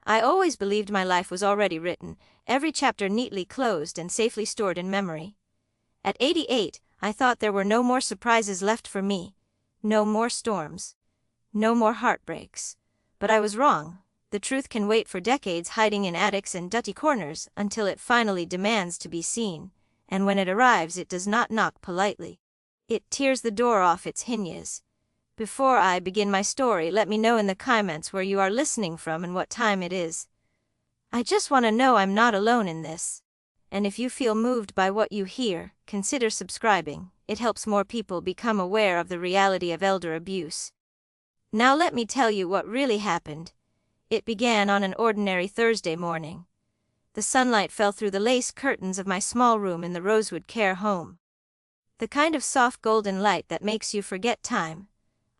I always believed my life was already written, every chapter neatly closed and safely stored in memory. At 88, I thought there were no more surprises left for me, no more storms, no more heartbreaks. But I was wrong. The truth can wait for decades, hiding in attics and dusty corners, until it finally demands to be seen, and when it arrives it does not knock politely. It tears the door off its hinges. Before I begin my story, let me know in the comments where you are listening from and what time it is. I just want to know I'm not alone in this. And if you feel moved by what you hear, consider subscribing. It helps more people become aware of the reality of elder abuse. Now let me tell you what really happened. It began on an ordinary Thursday morning. The sunlight fell through the lace curtains of my small room in the Rosewood care home. The kind of soft golden light that makes you forget time.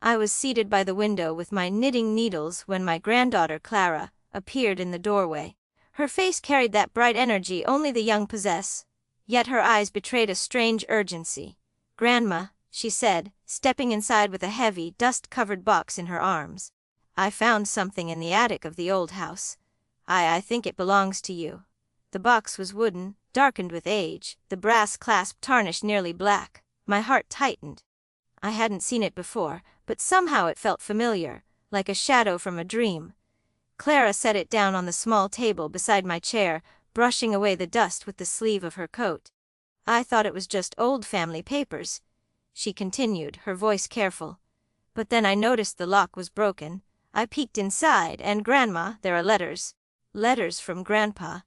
I was seated by the window with my knitting needles when my granddaughter Clara appeared in the doorway. Her face carried that bright energy only the young possess, yet her eyes betrayed a strange urgency. "Grandma," she said, stepping inside with a heavy, dust-covered box in her arms. "I found something in the attic of the old house. I think it belongs to you." The box was wooden, darkened with age, the brass clasp tarnished nearly black. My heart tightened. I hadn't seen it before, but somehow it felt familiar, like a shadow from a dream. Clara set it down on the small table beside my chair, brushing away the dust with the sleeve of her coat. "I thought it was just old family papers," she continued, her voice careful. "But then I noticed the lock was broken. I peeked inside, and Grandma, there are letters. Letters from Grandpa."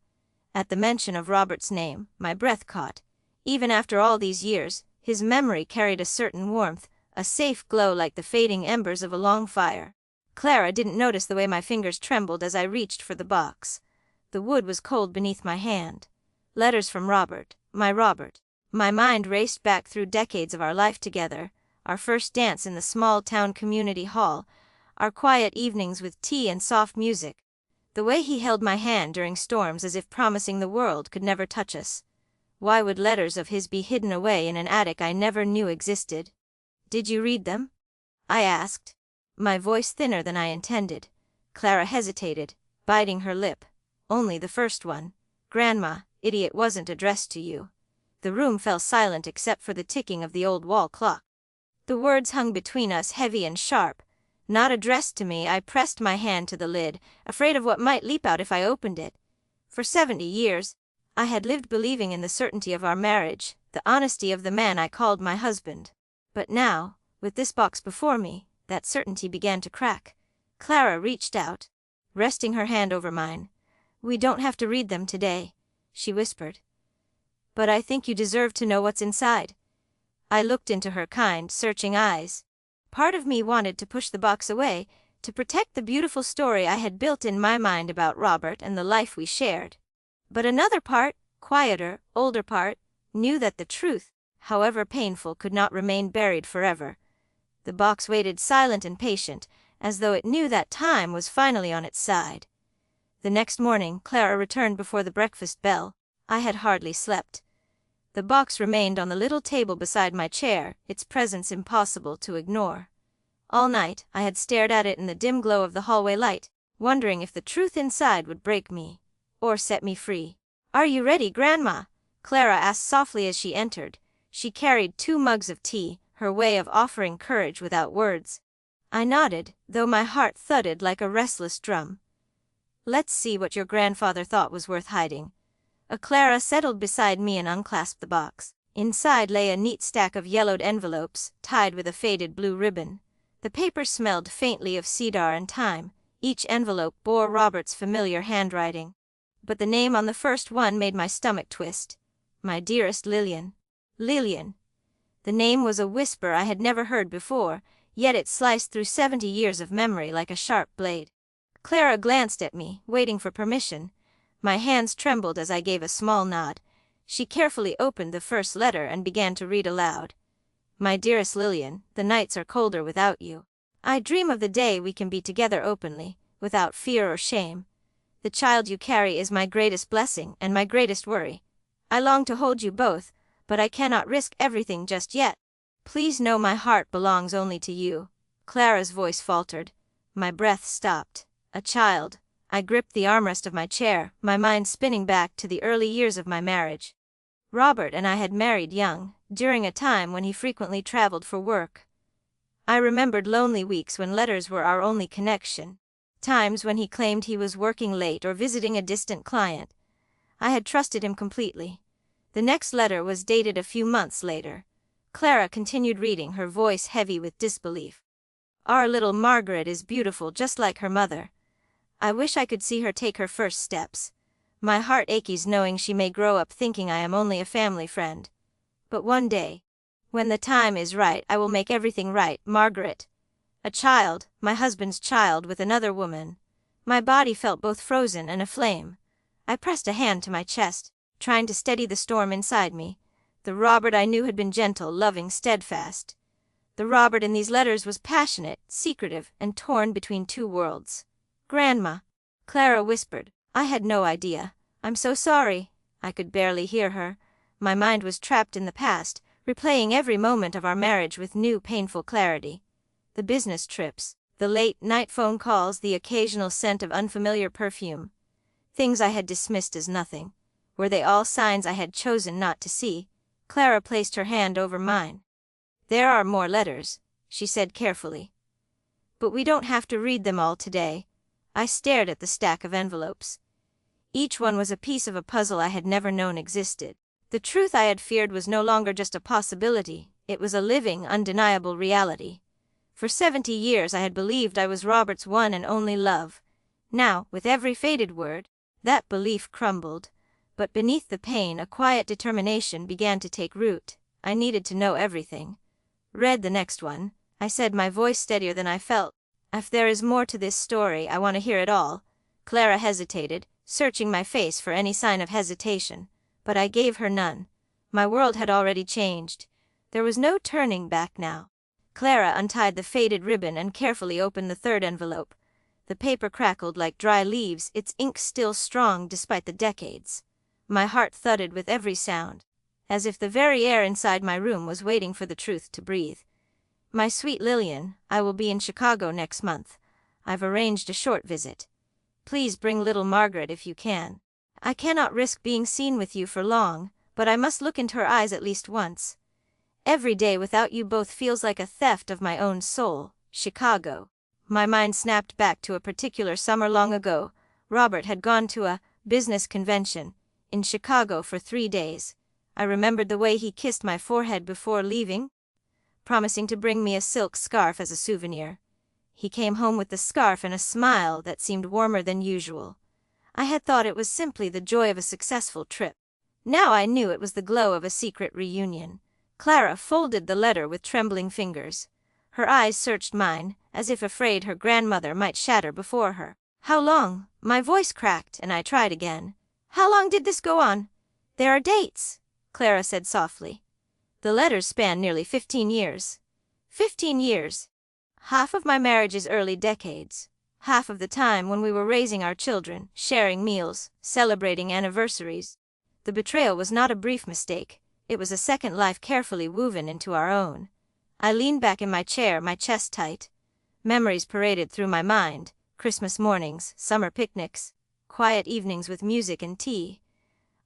At the mention of Robert's name, my breath caught. Even after all these years, his memory carried a certain warmth, a safe glow like the fading embers of a long fire. Clara didn't notice the way my fingers trembled as I reached for the box. The wood was cold beneath my hand. Letters from Robert, my Robert. My mind raced back through decades of our life together, our first dance in the small-town community hall, our quiet evenings with tea and soft music. The way he held my hand during storms as if promising the world could never touch us. Why would letters of his be hidden away in an attic I never knew existed? "Did you read them?" I asked, my voice thinner than I intended. Clara hesitated, biting her lip. "Only the first one. Grandma, it wasn't addressed to you." The room fell silent except for the ticking of the old wall clock. The words hung between us heavy and sharp. "Not addressed to me." I pressed my hand to the lid, afraid of what might leap out if I opened it. For 70 years, I had lived believing in the certainty of our marriage, the honesty of the man I called my husband. But now, with this box before me, that certainty began to crack. Clara reached out, resting her hand over mine. "We don't have to read them today," she whispered. "But I think you deserve to know what's inside." I looked into her kind, searching eyes. Part of me wanted to push the box away, to protect the beautiful story I had built in my mind about Robert and the life we shared. But another part, quieter, older part, knew that the truth, however painful, could not remain buried forever. The box waited silent and patient, as though it knew that time was finally on its side. The next morning, Clara returned before the breakfast bell. I had hardly slept. The box remained on the little table beside my chair, its presence impossible to ignore. All night, I had stared at it in the dim glow of the hallway light, wondering if the truth inside would break me, or set me free. "Are you ready, Grandma?" Clara asked softly as she entered. She carried 2 mugs of tea, her way of offering courage without words. I nodded, though my heart thudded like a restless drum. "Let's see what your grandfather thought was worth hiding." Clara settled beside me and unclasped the box. Inside lay a neat stack of yellowed envelopes, tied with a faded blue ribbon. The paper smelled faintly of cedar and thyme. Each envelope bore Robert's familiar handwriting. But the name on the first one made my stomach twist. "My dearest Lillian." Lillian. The name was a whisper I had never heard before, yet it sliced through 70 years of memory like a sharp blade. Clara glanced at me, waiting for permission. My hands trembled as I gave a small nod. She carefully opened the first letter and began to read aloud. "My dearest Lillian, the nights are colder without you. I dream of the day we can be together openly, without fear or shame. The child you carry is my greatest blessing and my greatest worry. I long to hold you both, but I cannot risk everything just yet. Please know my heart belongs only to you." Clara's voice faltered. My breath stopped. "A child," I gripped the armrest of my chair, my mind spinning back to the early years of my marriage. Robert and I had married young, during a time when he frequently traveled for work. I remembered lonely weeks when letters were our only connection, times when he claimed he was working late or visiting a distant client. I had trusted him completely. The next letter was dated a few months later. Clara continued reading, her voice heavy with disbelief. Our little Margaret is beautiful just like her mother. I wish I could see her take her first steps. My heart aches knowing she may grow up thinking I am only a family friend. But one day, when the time is right, I will make everything right, Margaret. A child, my husband's child, with another woman. My body felt both frozen and aflame. I pressed a hand to my chest, trying to steady the storm inside me. The Robert I knew had been gentle, loving, steadfast. The Robert in these letters was passionate, secretive, and torn between two worlds. "Grandma," Clara whispered. I had no idea. "I'm so sorry." I could barely hear her. My mind was trapped in the past, replaying every moment of our marriage with new painful clarity. The business trips, the late-night phone calls, the occasional scent of unfamiliar perfume. Things I had dismissed as nothing. Were they all signs I had chosen not to see? Clara placed her hand over mine. "There are more letters," she said carefully. "But we don't have to read them all today." I stared at the stack of envelopes. Each one was a piece of a puzzle I had never known existed. The truth I had feared was no longer just a possibility, it was a living, undeniable reality. For 70 years I had believed I was Robert's one and only love. Now, with every faded word, that belief crumbled. But beneath the pain, a quiet determination began to take root. I needed to know everything. "Read the next one," I said, my voice steadier than I felt. "If there is more to this story, I want to hear it all." Clara hesitated, searching my face for any sign of hesitation, but I gave her none. My world had already changed. There was no turning back now. Clara untied the faded ribbon and carefully opened the third envelope. The paper crackled like dry leaves, its ink still strong despite the decades. My heart thudded with every sound, as if the very air inside my room was waiting for the truth to breathe. "My sweet Lillian, I will be in Chicago next month. I've arranged a short visit. Please bring little Margaret if you can. I cannot risk being seen with you for long, but I must look into her eyes at least once. Every day without you both feels like a theft of my own soul. Chicago." My mind snapped back to a particular summer long ago. Robert had gone to a business convention in Chicago for 3 days. I remembered the way he kissed my forehead before leaving, promising to bring me a silk scarf as a souvenir. He came home with the scarf and a smile that seemed warmer than usual. I had thought it was simply the joy of a successful trip. Now I knew it was the glow of a secret reunion. Clara folded the letter with trembling fingers. Her eyes searched mine, as if afraid her grandmother might shatter before her. "How long?" My voice cracked, and I tried again. "How long did this go on?" "There are dates," Clara said softly. "The letters span nearly 15 years. 15 years. Half of my marriage's early decades. Half of the time when we were raising our children, sharing meals, celebrating anniversaries. The betrayal was not a brief mistake. It was a second life carefully woven into our own." I leaned back in my chair, my chest tight. Memories paraded through my mind. Christmas mornings, summer picnics, quiet evenings with music and tea.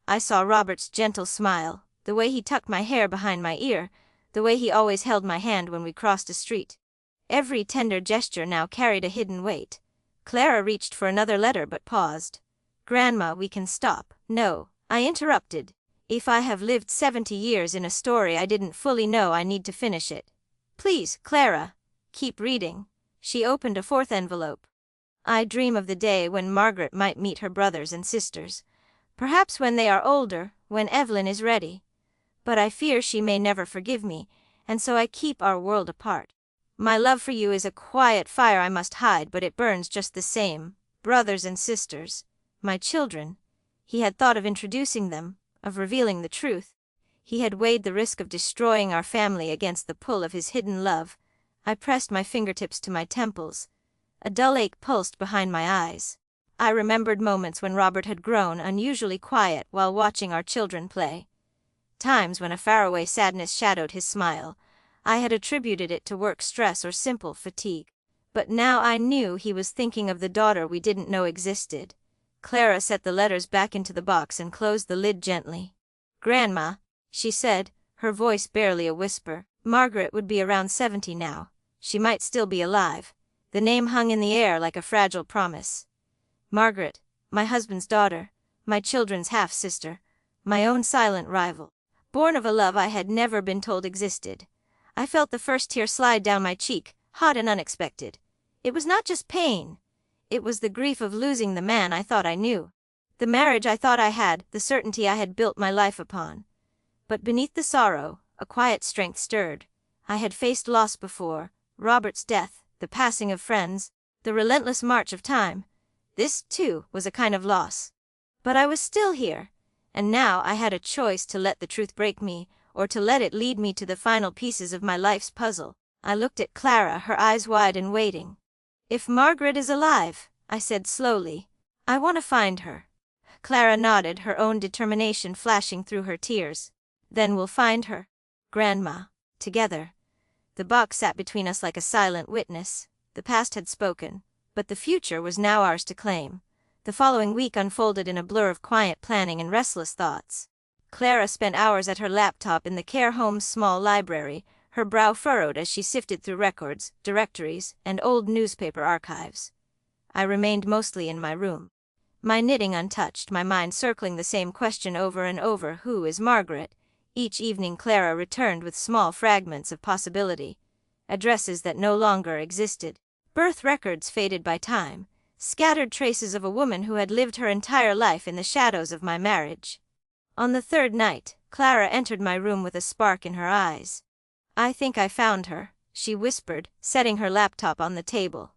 I saw Robert's gentle smile, the way he tucked my hair behind my ear, the way he always held my hand when we crossed a street. Every tender gesture now carried a hidden weight. Clara reached for another letter but paused. "Grandma, we can stop." "No," I interrupted. "If I have lived 70 years in a story I didn't fully know, I need to finish it. Please, Clara, keep reading." She opened a fourth envelope. "I dream of the day when Margaret might meet her brothers and sisters. Perhaps when they are older, when Evelyn is ready. But I fear she may never forgive me, and so I keep our world apart. My love for you is a quiet fire I must hide, but it burns just the same. Brothers and sisters, my children." He had thought of introducing them, of revealing the truth. He had weighed the risk of destroying our family against the pull of his hidden love. I pressed my fingertips to my temples. A dull ache pulsed behind my eyes. I remembered moments when Robert had grown unusually quiet while watching our children play. Times when a faraway sadness shadowed his smile. I had attributed it to work stress or simple fatigue. But now I knew he was thinking of the daughter we didn't know existed. Clara set the letters back into the box and closed the lid gently. "Grandma," she said, her voice barely a whisper. Margaret would be around 70 now. She might still be alive. The name hung in the air like a fragile promise. Margaret, my husband's daughter, my children's half-sister, my own silent rival. Born of a love I had never been told existed. I felt the first tear slide down my cheek, hot and unexpected. It was not just pain. It was the grief of losing the man I thought I knew. The marriage I thought I had, the certainty I had built my life upon. But beneath the sorrow, a quiet strength stirred. I had faced loss before, Robert's death, the passing of friends, the relentless march of time. This, too, was a kind of loss. But I was still here, and now I had a choice to let the truth break me, or to let it lead me to the final pieces of my life's puzzle. I looked at Clara, her eyes wide and waiting. "If Margaret is alive," I said slowly, "I want to find her." Clara nodded, her own determination flashing through her tears. "Then we'll find her, Grandma, together." The box sat between us like a silent witness. The past had spoken, but the future was now ours to claim. The following week unfolded in a blur of quiet planning and restless thoughts. Clara spent hours at her laptop in the care home's small library, her brow furrowed as she sifted through records, directories, and old newspaper archives. I remained mostly in my room, my knitting untouched, my mind circling the same question over and over: who is Margaret? Each evening Clara returned with small fragments of possibility, addresses that no longer existed, birth records faded by time, scattered traces of a woman who had lived her entire life in the shadows of my marriage. On the third night, Clara entered my room with a spark in her eyes. "I think I found her," she whispered, setting her laptop on the table.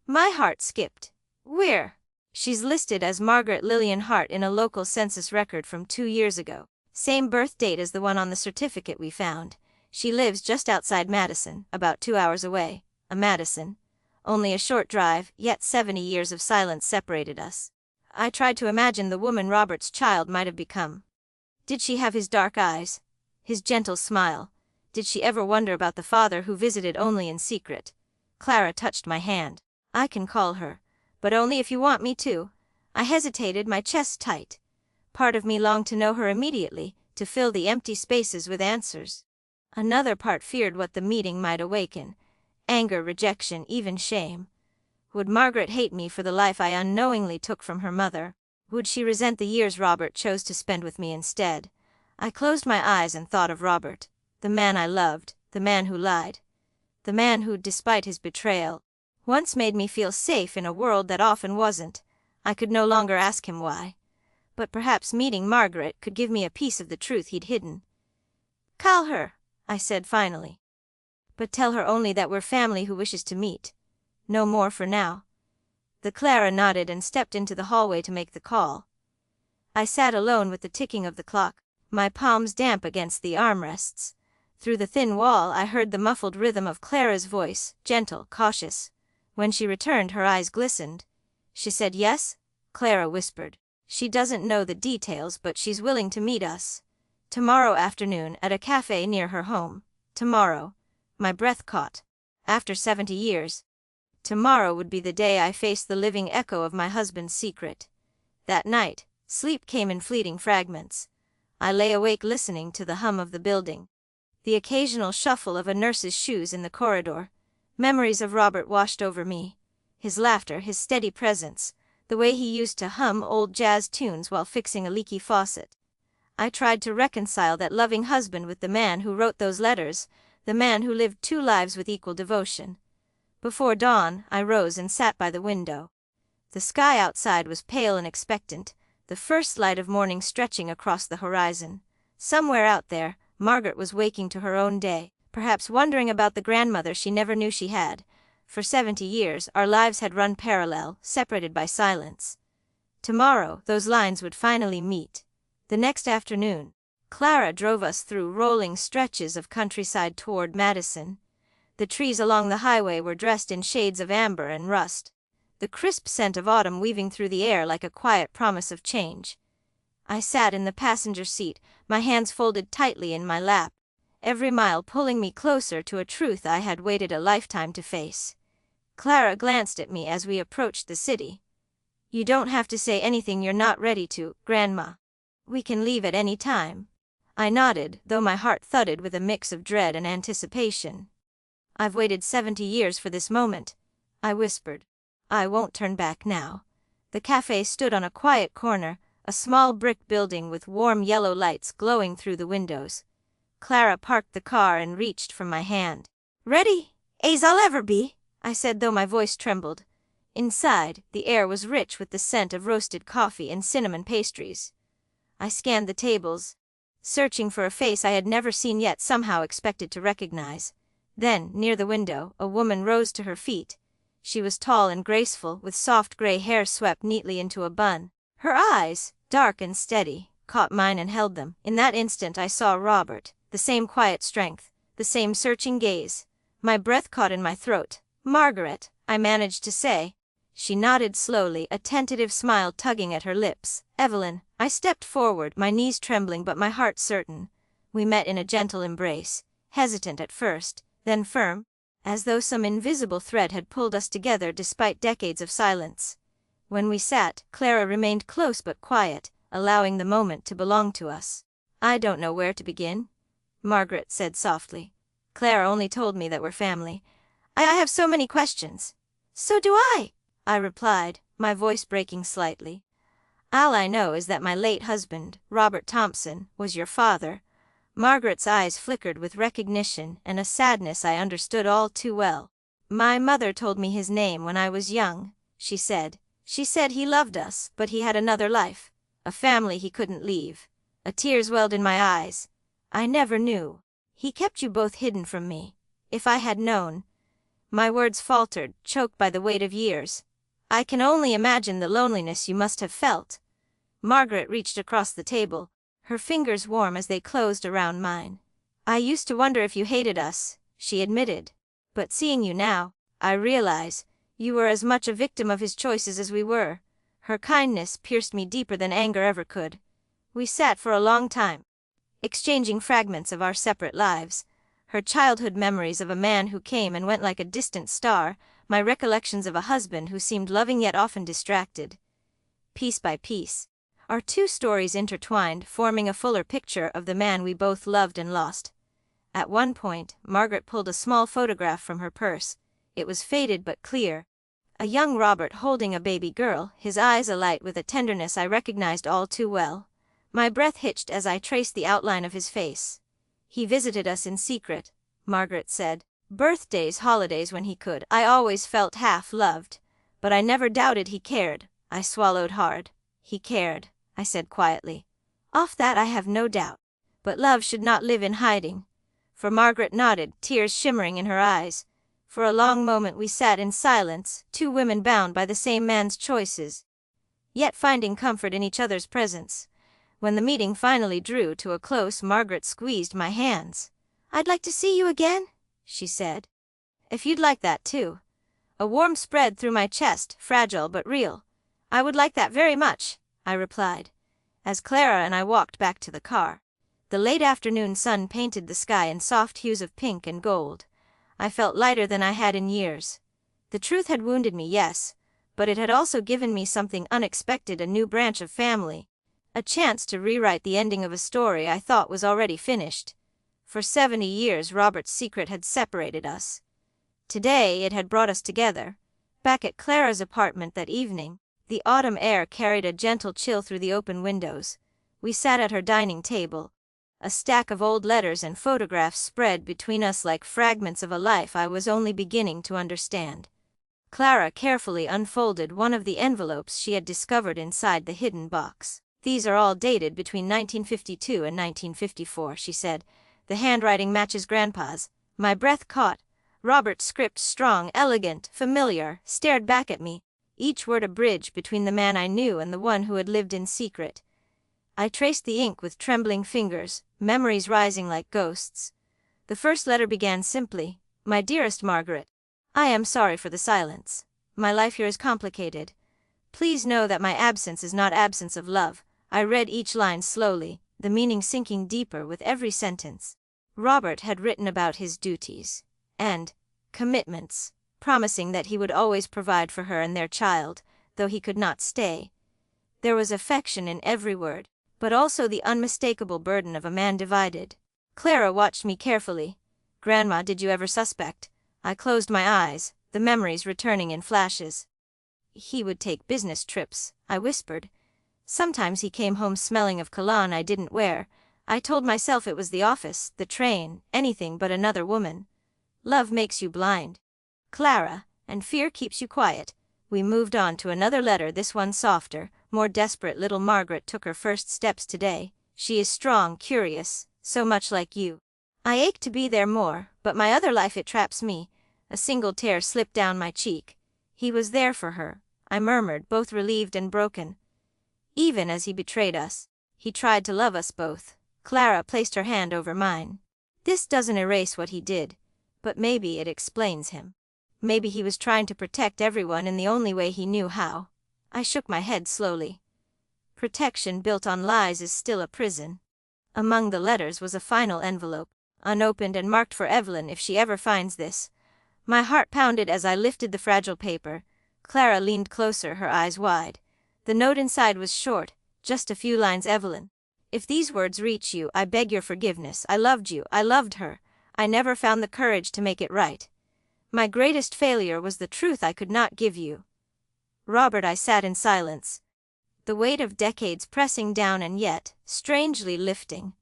My heart skipped. "Where?" "She's listed as Margaret Lillian Hart in a local census record from 2 years ago. Same birth date as the one on the certificate we found. She lives just outside Madison, about 2 hours away. Madison. Only a short drive, yet 70 years of silence separated us." I tried to imagine the woman Robert's child might have become. Did she have his dark eyes, his gentle smile? Did she ever wonder about the father who visited only in secret? Clara touched my hand. "I can call her, but only if you want me to." I hesitated, my chest tight. Part of me longed to know her immediately, to fill the empty spaces with answers. Another part feared what the meeting might awaken: anger, rejection, even shame. Would Margaret hate me for the life I unknowingly took from her mother? Would she resent the years Robert chose to spend with me instead? I closed my eyes and thought of Robert, the man I loved, the man who lied, the man who, despite his betrayal, once made me feel safe in a world that often wasn't. I could no longer ask him why. But perhaps meeting Margaret could give me a piece of the truth he'd hidden. "Call her," I said finally. "But tell her only that we're family who wishes to meet. No more for now." The Clara nodded and stepped into the hallway to make the call. I sat alone with the ticking of the clock, my palms damp against the armrests. Through the thin wall I heard the muffled rhythm of Clara's voice, gentle, cautious. When she returned, her eyes glistened. "She said yes?" Clara whispered. "She doesn't know the details, but she's willing to meet us. Tomorrow afternoon at a cafe near her home. Tomorrow." My breath caught. After 70 years. Tomorrow would be the day I faced the living echo of my husband's secret. That night, sleep came in fleeting fragments. I lay awake listening to the hum of the building, the occasional shuffle of a nurse's shoes in the corridor. Memories of Robert washed over me. His laughter, his steady presence, the way he used to hum old jazz tunes while fixing a leaky faucet. I tried to reconcile that loving husband with the man who wrote those letters, the man who lived 2 lives with equal devotion. Before dawn, I rose and sat by the window. The sky outside was pale and expectant, the first light of morning stretching across the horizon. Somewhere out there, Margaret was waking to her own day, perhaps wondering about the grandmother she never knew she had. For 70 years, our lives had run parallel, separated by silence. Tomorrow, those lines would finally meet. The next afternoon, Clara drove us through rolling stretches of countryside toward Madison. The trees along the highway were dressed in shades of amber and rust, the crisp scent of autumn weaving through the air like a quiet promise of change. I sat in the passenger seat, my hands folded tightly in my lap, every mile pulling me closer to a truth I had waited a lifetime to face. Clara glanced at me as we approached the city. You don't have to say anything you're not ready to, Grandma. We can leave at any time. I nodded, though my heart thudded with a mix of dread and anticipation. I've waited 70 years for this moment, I whispered. I won't turn back now. The cafe stood on a quiet corner, a small brick building with warm yellow lights glowing through the windows. Clara parked the car and reached for my hand. Ready, as I'll ever be, I said, though my voice trembled. Inside, the air was rich with the scent of roasted coffee and cinnamon pastries. I scanned the tables, searching for a face I had never seen yet somehow expected to recognize. Then, near the window, a woman rose to her feet. She was tall and graceful, with soft gray hair swept neatly into a bun. Her eyes, dark and steady, caught mine and held them. In that instant I saw Robert, the same quiet strength, the same searching gaze. My breath caught in my throat. Margaret, I managed to say. She nodded slowly, a tentative smile tugging at her lips. Evelyn. I stepped forward, my knees trembling but my heart certain. We met in a gentle embrace, hesitant at first, then firm, as though some invisible thread had pulled us together despite decades of silence. When we sat, Clara remained close but quiet, allowing the moment to belong to us. I don't know where to begin, Margaret said softly. Clara only told me that we're family. I have so many questions. So do I replied, my voice breaking slightly. All I know is that my late husband, Robert Thompson, was your father. Margaret's eyes flickered with recognition and a sadness I understood all too well. My mother told me his name when I was young, she said. She said he loved us, but he had another life, a family he couldn't leave. Tears welled in my eyes. I never knew. He kept you both hidden from me. If I had known. My words faltered, choked by the weight of years. I can only imagine the loneliness you must have felt. Margaret reached across the table, her fingers warm as they closed around mine. I used to wonder if you hated us, she admitted. But seeing you now, I realize you were as much a victim of his choices as we were. Her kindness pierced me deeper than anger ever could. We sat for a long time, exchanging fragments of our separate lives. Her childhood memories of a man who came and went like a distant star, my recollections of a husband who seemed loving yet often distracted. Piece by piece, our two stories intertwined, forming a fuller picture of the man we both loved and lost. At one point, Margaret pulled a small photograph from her purse. It was faded but clear. A young Robert holding a baby girl, his eyes alight with a tenderness I recognized all too well. My breath hitched as I traced the outline of his face. He visited us in secret, Margaret said. Birthdays, holidays when he could. I always felt half-loved, but I never doubted he cared. I swallowed hard. He cared, I said quietly. Of that I have no doubt. But love should not live in hiding. For Margaret nodded, tears shimmering in her eyes. For a long moment we sat in silence, two women bound by the same man's choices, yet finding comfort in each other's presence. When the meeting finally drew to a close, Margaret squeezed my hands. I'd like to see you again, she said. If you'd like that too. A warmth spread through my chest, fragile but real. I would like that very much, I replied, as Clara and I walked back to the car. The late afternoon sun painted the sky in soft hues of pink and gold. I felt lighter than I had in years. The truth had wounded me, yes, but it had also given me something unexpected, a new branch of family, a chance to rewrite the ending of a story I thought was already finished. For 70 years Robert's secret had separated us. Today it had brought us together. Back at Clara's apartment that evening, the autumn air carried a gentle chill through the open windows. We sat at her dining table. A stack of old letters and photographs spread between us like fragments of a life I was only beginning to understand. Clara carefully unfolded one of the envelopes she had discovered inside the hidden box. These are all dated between 1952 and 1954, she said. The handwriting matches Grandpa's. My breath caught. Robert's script, strong, elegant, familiar, stared back at me, each word a bridge between the man I knew and the one who had lived in secret. I traced the ink with trembling fingers, memories rising like ghosts. The first letter began simply, "My dearest Margaret, I am sorry for the silence. My life here is complicated. Please know that my absence is not absence of love." I read each line slowly, the meaning sinking deeper with every sentence. Robert had written about his duties and commitments, promising that he would always provide for her and their child, though he could not stay. There was affection in every word, but also the unmistakable burden of a man divided. Clara watched me carefully. "Grandma, did you ever suspect?" I closed my eyes, the memories returning in flashes. "He would take business trips," I whispered. "Sometimes he came home smelling of cologne I didn't wear. I told myself it was the office, the train, anything but another woman. Love makes you blind, Clara, and fear keeps you quiet." We moved on to another letter, this one softer, more desperate. "Little Margaret took her first steps today. She is strong, curious, so much like you. I ache to be there more, but my other life it traps me." A single tear slipped down my cheek. He was there for her, I murmured, both relieved and broken. Even as he betrayed us, he tried to love us both. Clara placed her hand over mine. "This doesn't erase what he did, but maybe it explains him. Maybe he was trying to protect everyone in the only way he knew how." I shook my head slowly. Protection built on lies is still a prison. Among the letters was a final envelope, unopened and marked for Evelyn if she ever finds this. My heart pounded as I lifted the fragile paper. Clara leaned closer, her eyes wide. The note inside was short, just a few lines. "Evelyn, if these words reach you, I beg your forgiveness. I loved you, I loved her. I never found the courage to make it right. My greatest failure was the truth I could not give you. Robert." I sat in silence, the weight of decades pressing down and yet, strangely, lifting.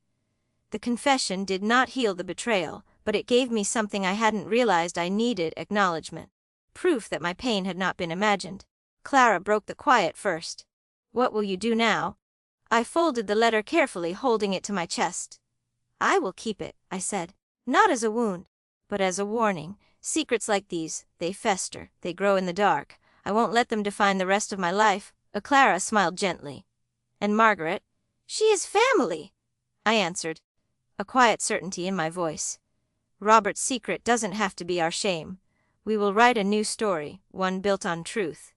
The confession did not heal the betrayal, but it gave me something I hadn't realized I needed: acknowledgement. Proof that my pain had not been imagined. Clara broke the quiet first. "What will you do now?" I folded the letter carefully, holding it to my chest. "I will keep it," I said. "Not as a wound, but as a warning. Secrets like these, they fester, they grow in the dark. I won't let them define the rest of my life." Clara smiled gently. "And Margaret?" "She is family," I answered, a quiet certainty in my voice. "Robert's secret doesn't have to be our shame. We will write a new story, one built on truth."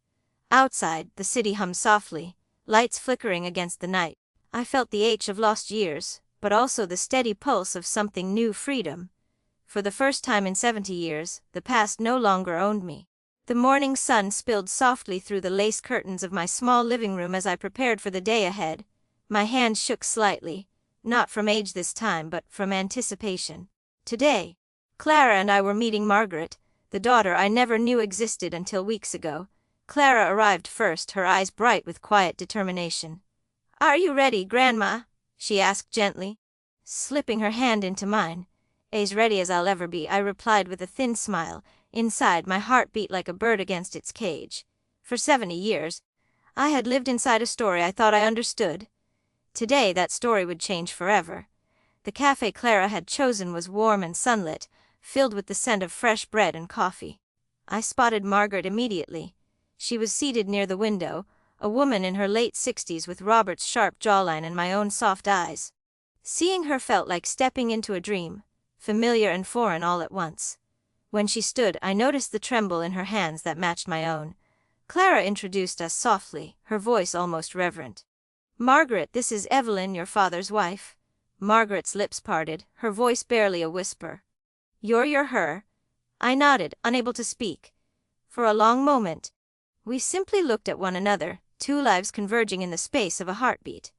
Outside, the city hummed softly, lights flickering against the night. I felt the ache of lost years, but also the steady pulse of something new: freedom. For the first time in 70 years, the past no longer owned me. The morning sun spilled softly through the lace curtains of my small living room as I prepared for the day ahead. My hand shook slightly, not from age this time but from anticipation. Today, Clara and I were meeting Margaret, the daughter I never knew existed until weeks ago. Clara arrived first, her eyes bright with quiet determination. "Are you ready, Grandma?" she asked gently, slipping her hand into mine. "As ready as I'll ever be," I replied with a thin smile. Inside, my heart beat like a bird against its cage. For 70 years, I had lived inside a story I thought I understood. Today, that story would change forever. The cafe Clara had chosen was warm and sunlit, filled with the scent of fresh bread and coffee. I spotted Margaret immediately. She was seated near the window, a woman in her late 60s with Robert's sharp jawline and my own soft eyes. Seeing her felt like stepping into a dream, familiar and foreign all at once. When she stood, I noticed the tremble in her hands that matched my own. Clara introduced us softly, her voice almost reverent. "Margaret, this is Evelyn, your father's wife." Margaret's lips parted, her voice barely a whisper. You're her?" I nodded, unable to speak. For a long moment, we simply looked at one another, two lives converging in the space of a heartbeat.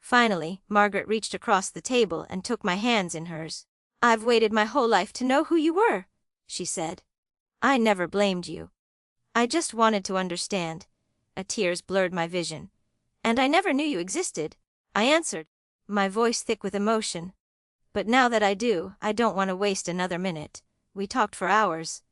Finally, Margaret reached across the table and took my hands in hers. "I've waited my whole life to know who you were," she said. "I never blamed you. I just wanted to understand." Tears blurred my vision. "And I never knew you existed," I answered, my voice thick with emotion. "But now that I do, I don't want to waste another minute." We talked for hours.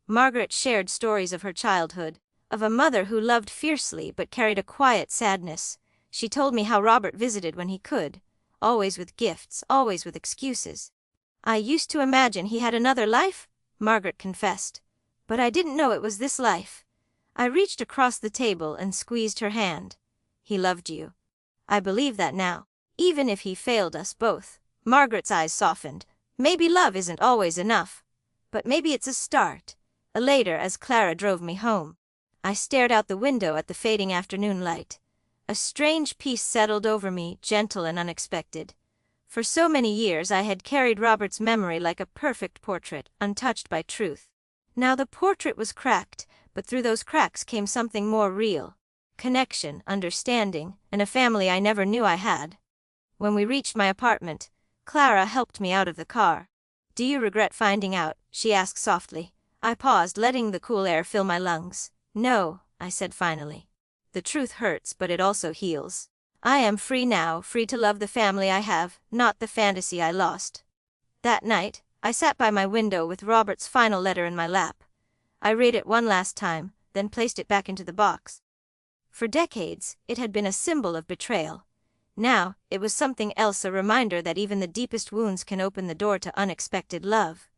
Margaret shared stories of her childhood, of a mother who loved fiercely but carried a quiet sadness. She told me how Robert visited when he could, always with gifts, always with excuses. "I used to imagine he had another life," Margaret confessed, "but I didn't know it was this life." I reached across the table and squeezed her hand. "He loved you. I believe that now, even if he failed us both." Margaret's eyes softened. "Maybe love isn't always enough, but maybe it's a start." Later, as Clara drove me home, I stared out the window at the fading afternoon light. A strange peace settled over me, gentle and unexpected. For so many years I had carried Robert's memory like a perfect portrait, untouched by truth. Now the portrait was cracked, but through those cracks came something more real. Connection, understanding, and a family I never knew I had. When we reached my apartment, Clara helped me out of the car. "Do you regret finding out?" she asked softly. I paused, letting the cool air fill my lungs. "No," I said finally. "The truth hurts, but it also heals. I am free now, free to love the family I have, not the fantasy I lost." That night, I sat by my window with Robert's final letter in my lap. I read it one last time, then placed it back into the box. For decades, it had been a symbol of betrayal. Now, it was something else, a reminder that even the deepest wounds can open the door to unexpected love.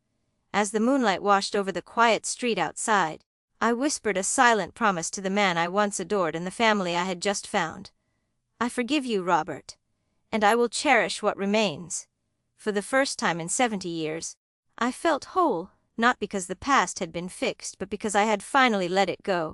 As the moonlight washed over the quiet street outside, I whispered a silent promise to the man I once adored and the family I had just found. "I forgive you, Robert. And I will cherish what remains." For the first time in 70 years, I felt whole, not because the past had been fixed, but because I had finally let it go.